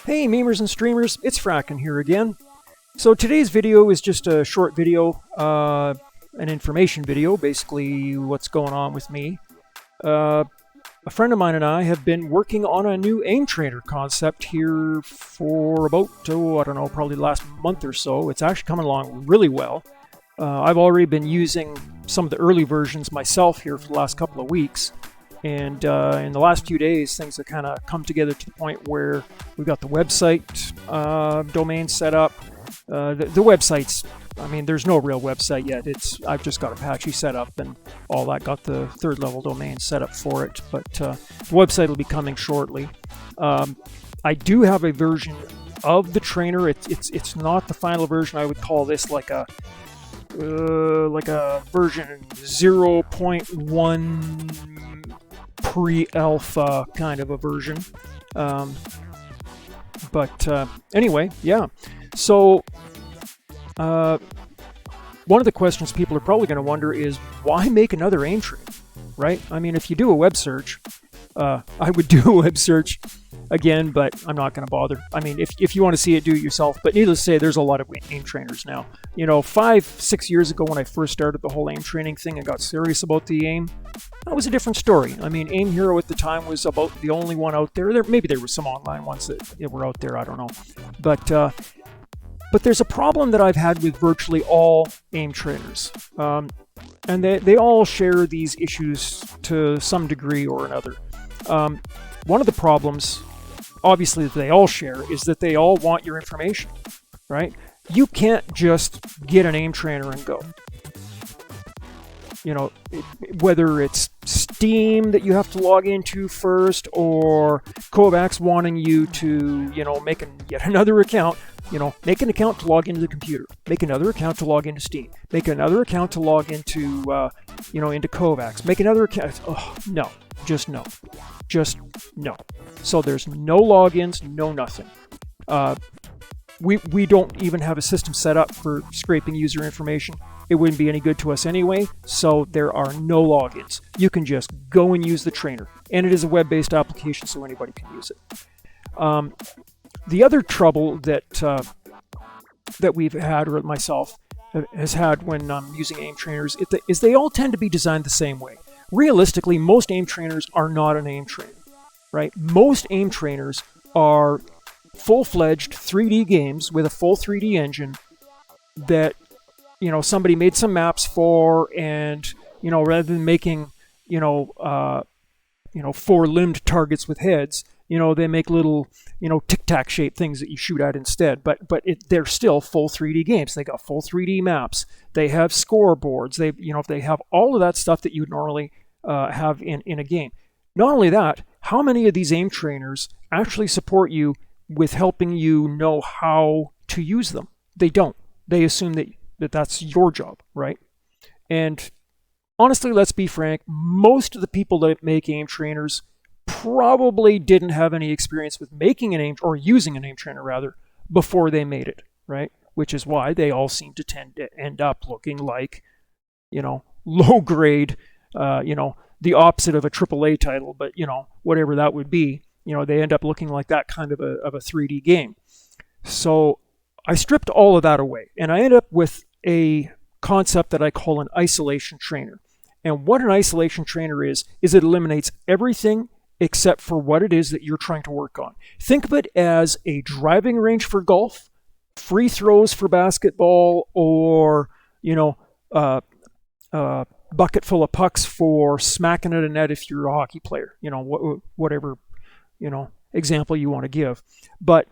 Hey memers and streamers, it's Fracken here again. So today's video is just a short video, an information video, basically what's going on with me. A friend of mine and I have been working on a new aim trainer concept here for about, I don't know, probably the last month or so. It's actually coming along really well. I've already been using some of the early versions myself here for the last couple of weeks. And in the last few days, things have kind of come together to the point where we've got the website domain set up. The website's, I mean, there's no real website yet. I've just got Apache set up and all that. Got the third level domain set up for it, but the website will be coming shortly. I do have a version of the trainer. It's not the final version. I would call this like a version 0.1 pre-alpha kind of a version. Anyway, yeah. So one of the questions people are probably going to wonder is, why make another aim trainer, right? I mean, if you do a web search, I would do a web search again, but I'm not going to bother. I mean, if you want to see it, do it yourself. But needless to say, there's a lot of aim trainers now. You know, 5-6 years ago when I first started the whole aim training thing and got serious about the aim, that was a different story. I mean, Aim Hero at the time was about the only one out there. Maybe there were some online ones that were out there, I don't know. But there's a problem that I've had with virtually all aim trainers. And they all share these issues to some degree or another. One of the problems, obviously, that they all share is that they all want your information, right? You can't just get an aim trainer and go. You know, whether it's Steam that you have to log into first, or Kovacs wanting you to, make yet another account. Make an account to log into the computer. Make another account to log into Steam. Make another account to log into, into Kovacs. Make another account. Oh, no. Just no. Just no. So there's no logins, no nothing. We don't even have a system set up for scraping user information. It wouldn't be any good to us anyway, so there are no logins. You can just go and use the trainer. And it is a web-based application, so anybody can use it. The other trouble that we've had, or myself has had when using aim trainers, is they all tend to be designed the same way. Realistically, most aim trainers are not an aim trainer, right? Most aim trainers are full-fledged 3D games with a full 3D engine that, somebody made some maps for, and, rather than making, four-limbed targets with heads, they make little, tic-tac shaped things that you shoot at instead. But they're still full 3D games. They got full 3D maps. They have scoreboards. They have all of that stuff that you'd normally have in a game. Not only that, how many of these aim trainers actually support you with helping you know how to use them? They don't. They assume that's your job, right? And honestly, let's be frank, most of the people that make aim trainers probably didn't have any experience with making an aim, or using an aim trainer rather, before they made it, right? Which is why they all seem to tend to end up looking like, low grade, the opposite of a AAA title, but whatever that would be, they end up looking like that kind of a 3D game. So I stripped all of that away, and I ended up with a concept that I call an isolation trainer. And what an isolation trainer is it eliminates everything except for what it is that you're trying to work on. Think of it as a driving range for golf, free throws for basketball, or, bucket full of pucks for smacking at a net if you're a hockey player, whatever, example you want to give. But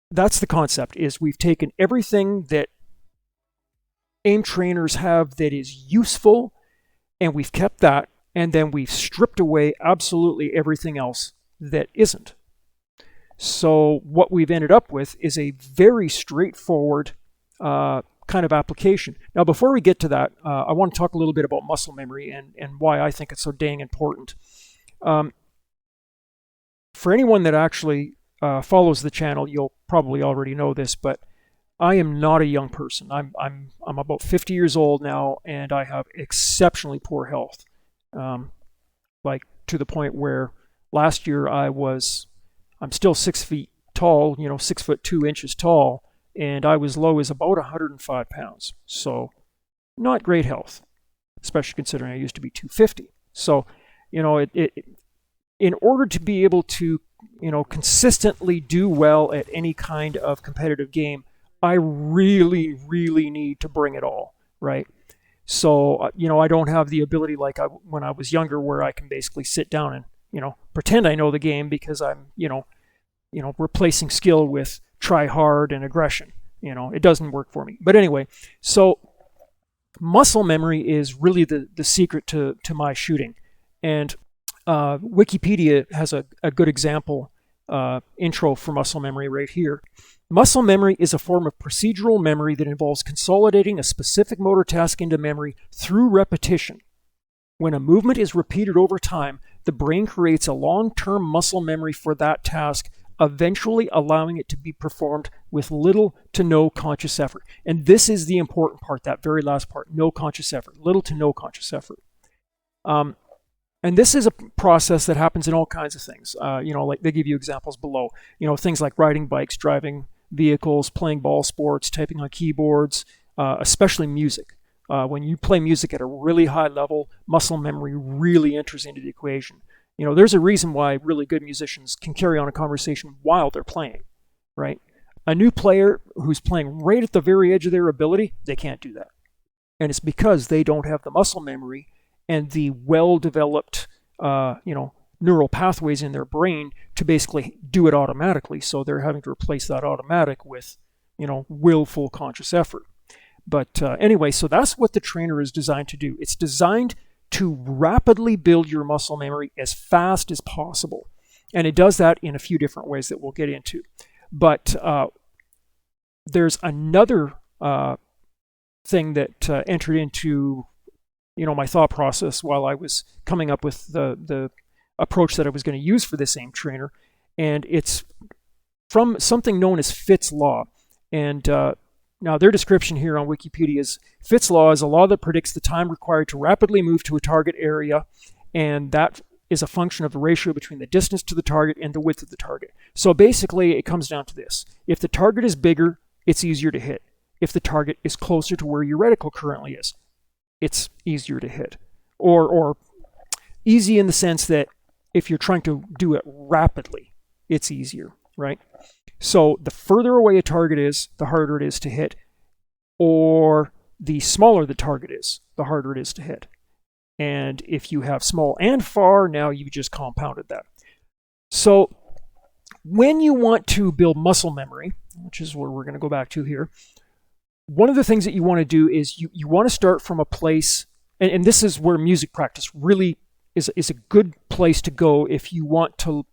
that's the concept, is we've taken everything that aim trainers have that is useful, and we've kept that, and then we've stripped away absolutely everything else that isn't. So what we've ended up with is a very straightforward kind of application. Now, before we get to that, I want to talk a little bit about muscle memory and why I think it's so dang important. For anyone that actually follows the channel, you'll probably already know this, but I am not a young person. I'm about 50 years old now, and I have exceptionally poor health. Like to the point where last year I'm still 6 feet tall, 6'2" tall, and I was low as about 105 pounds. So not great health, especially considering I used to be 250. So, in order to be able to, consistently do well at any kind of competitive game, I really, really need to bring it all, right? So, I don't have the ability like when I was younger where I can basically sit down and, pretend I know the game because I'm, replacing skill with try hard and aggression. It doesn't work for me. But anyway, so muscle memory is really the secret to my shooting. And Wikipedia has a good example intro for muscle memory right here. Muscle memory is a form of procedural memory that involves consolidating a specific motor task into memory through repetition. When a movement is repeated over time, the brain creates a long-term muscle memory for that task, eventually allowing it to be performed with little to no conscious effort. And this is the important part, that very last part, no conscious effort, little to no conscious effort. And this is a process that happens in all kinds of things. Like they give you examples below. Things like riding bikes, driving vehicles, playing ball sports, typing on keyboards, especially music. When you play music at a really high level, muscle memory really enters into the equation. There's a reason why really good musicians can carry on a conversation while they're playing, right? A new player who's playing right at the very edge of their ability, they can't do that. And it's because they don't have the muscle memory and the well-developed, neural pathways in their brain to basically do it automatically. So they're having to replace that automatic with, willful conscious effort. But anyway, so that's what the trainer is designed to do. It's designed to rapidly build your muscle memory as fast as possible. And it does that in a few different ways that we'll get into. But there's another thing that entered into my thought process while I was coming up with the approach that I was going to use for this aim trainer. And it's from something known as Fitts' law. And now their description here on Wikipedia is, Fitts' law is a law that predicts the time required to rapidly move to a target area, and that is a function of the ratio between the distance to the target and the width of the target. So basically it comes down to this. If the target is bigger, it's easier to hit. If the target is closer to where your reticle currently is, it's easier to hit. Or easy in the sense that if you're trying to do it rapidly, it's easier, right? So the further away a target is, the harder it is to hit. Or the smaller the target is, the harder it is to hit. And if you have small and far, now you just compounded that. So when you want to build muscle memory, which is where we're going to go back to here, one of the things that you want to do is you want to start from a place, and this is where music practice really is a good place to go if you want to,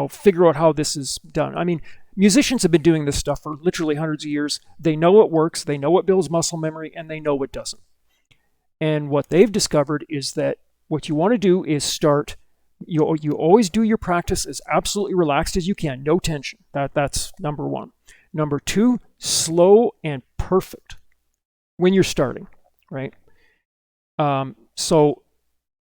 figure out how this is done. I mean, musicians have been doing this stuff for literally hundreds of years. They know what works, they know what builds muscle memory, and they know what doesn't. And what they've discovered is that what you want to do is start, you always do your practice as absolutely relaxed as you can, no tension. That's number one. Number two, slow and perfect when you're starting, right? So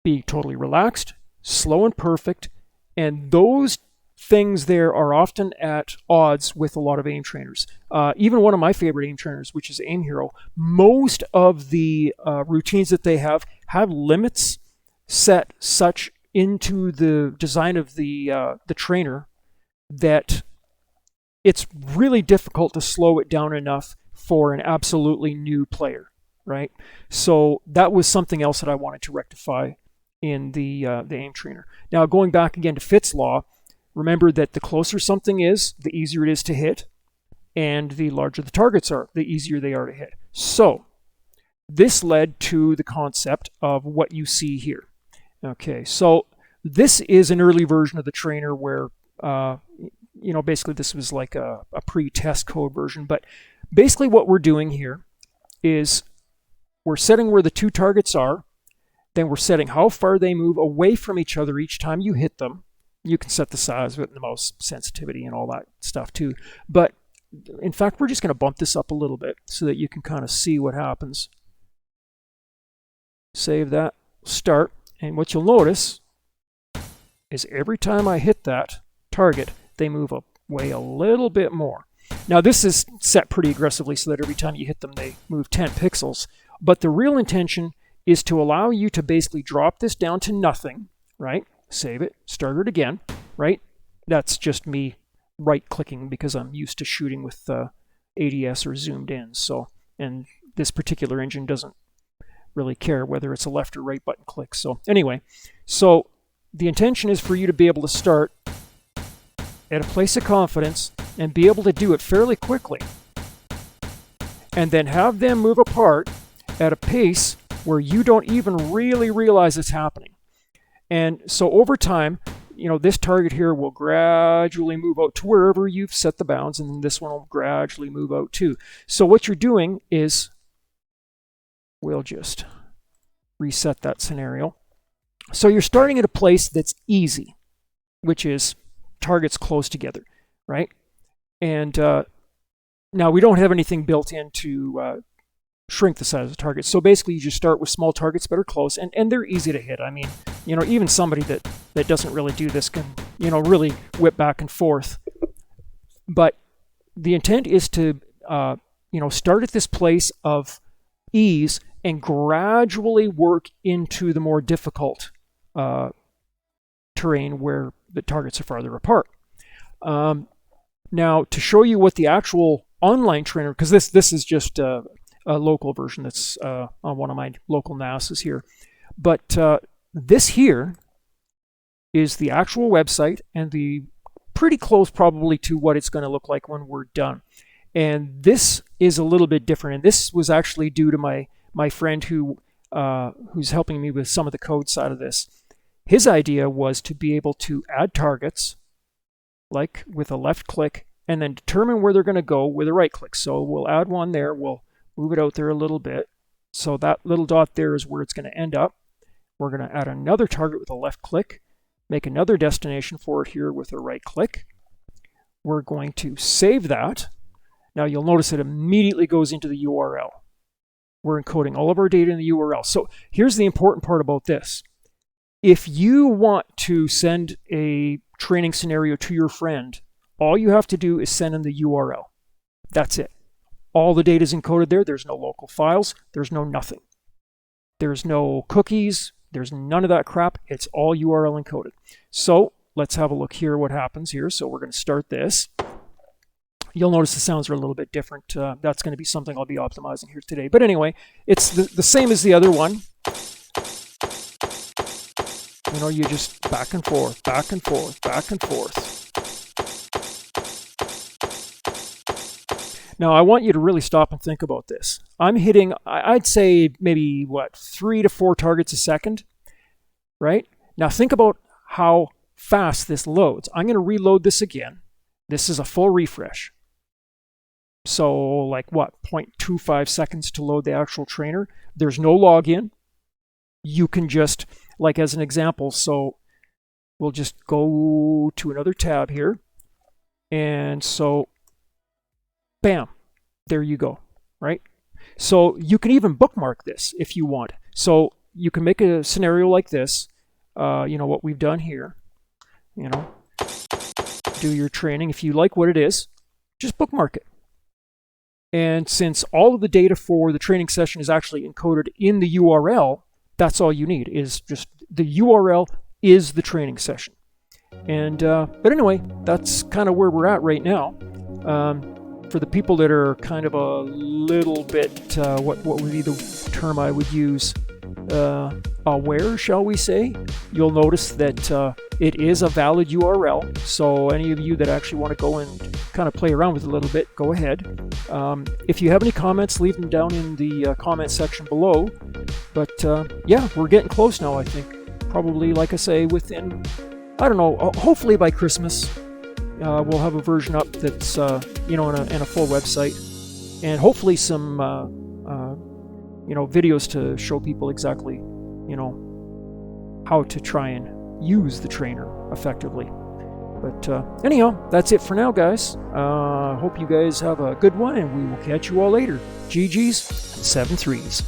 be totally relaxed, slow and perfect, and those things there are often at odds with a lot of aim trainers. Even one of my favorite aim trainers, which is Aim Hero, most of the routines that they have limits set such into the design of the trainer that it's really difficult to slow it down enough for an absolutely new player, right? So that was something else that I wanted to rectify in the aim trainer. Now, going back again to Fitts' law, remember that the closer something is, the easier it is to hit, and the larger the targets are, the easier they are to hit. So this led to the concept of what you see here. Okay, so this is an early version of the trainer where, basically this was like a pre-test code version. But basically what we're doing here is we're setting where the two targets are, then we're setting how far they move away from each other each time you hit them. You can set the size of it and the mouse sensitivity and all that stuff too. But in fact, we're just going to bump this up a little bit so that you can kind of see what happens. Save that, start, and what you'll notice is every time I hit that target, they move weigh a little bit more. Now this is set pretty aggressively so that every time you hit them they move 10 pixels. But the real intention is to allow you to basically drop this down to nothing, right? Save it, start it again, right? That's just me right-clicking because I'm used to shooting with ADS or zoomed in. So, and this particular engine doesn't really care whether it's a left or right button click. So anyway, so the intention is for you to be able to start at a place of confidence and be able to do it fairly quickly, and then have them move apart at a pace where you don't even really realize it's happening. And so over time, this target here will gradually move out to wherever you've set the bounds, and then this one will gradually move out too. So what you're doing is, we'll just reset that scenario. So you're starting at a place that's easy, which is targets close together, right? And now we don't have anything built in to shrink the size of the target. So basically you just start with small targets that are close, and they're easy to hit. I mean, even somebody that doesn't really do this can, really whip back and forth. But the intent is to, start at this place of ease and gradually work into the more difficult terrain where the targets are farther apart. Now, to show you what the actual online trainer, because this is just a local version that's on one of my local NASs here, but this here is the actual website, and the pretty close probably to what it's going to look like when we're done. And this is a little bit different, and this was actually due to my friend who's helping me with some of the code side of this. His idea was to be able to add targets, like with a left click, and then determine where they're going to go with a right click. So we'll add one there, we'll move it out there a little bit. So that little dot there is where it's going to end up. We're going to add another target with a left click, make another destination for it here with a right click. We're going to save that. Now you'll notice it immediately goes into the URL. We're encoding all of our data in the URL. So here's the important part about this. If you want to send a training scenario to your friend, all you have to do is send in the URL. That's it. All the data is encoded there. There's no local files. There's no nothing. There's no cookies. There's none of that crap. It's all URL encoded. So let's have a look here what happens here. So we're going to start this. You'll notice the sounds are a little bit different. That's going to be something I'll be optimizing here today. But anyway, it's the same as the other one. You just back and forth, back and forth, back and forth. Now, I want you to really stop and think about this. I'm hitting, I'd say maybe, 3 to 4 targets a second, right? Now, think about how fast this loads. I'm going to reload this again. This is a full refresh. So, 0.25 seconds to load the actual trainer. There's no login. You can just, as an example, so we'll just go to another tab here. And so, bam, there you go, right? So you can even bookmark this if you want. So you can make a scenario like this, what we've done here, do your training. If you like what it is, just bookmark it. And since all of the data for the training session is actually encoded in the URL, that's all you need, is just the URL is the training session. And but anyway, that's kind of where we're at right now. For the people that are kind of a little bit, what would be the term I would use, aware, shall we say, you'll notice that it is a valid URL. So any of you that actually want to go and kind of play around with it a little bit, go ahead. If you have any comments, leave them down in the comment section below. But yeah, we're getting close now, I think. Probably, like I say, within, I don't know, hopefully by Christmas. We'll have a version up that's, in a full website, and hopefully some, videos to show people exactly, how to try and use the trainer effectively. But anyhow, that's it for now, guys. Hope you guys have a good one, and we will catch you all later. GG's 7 3s.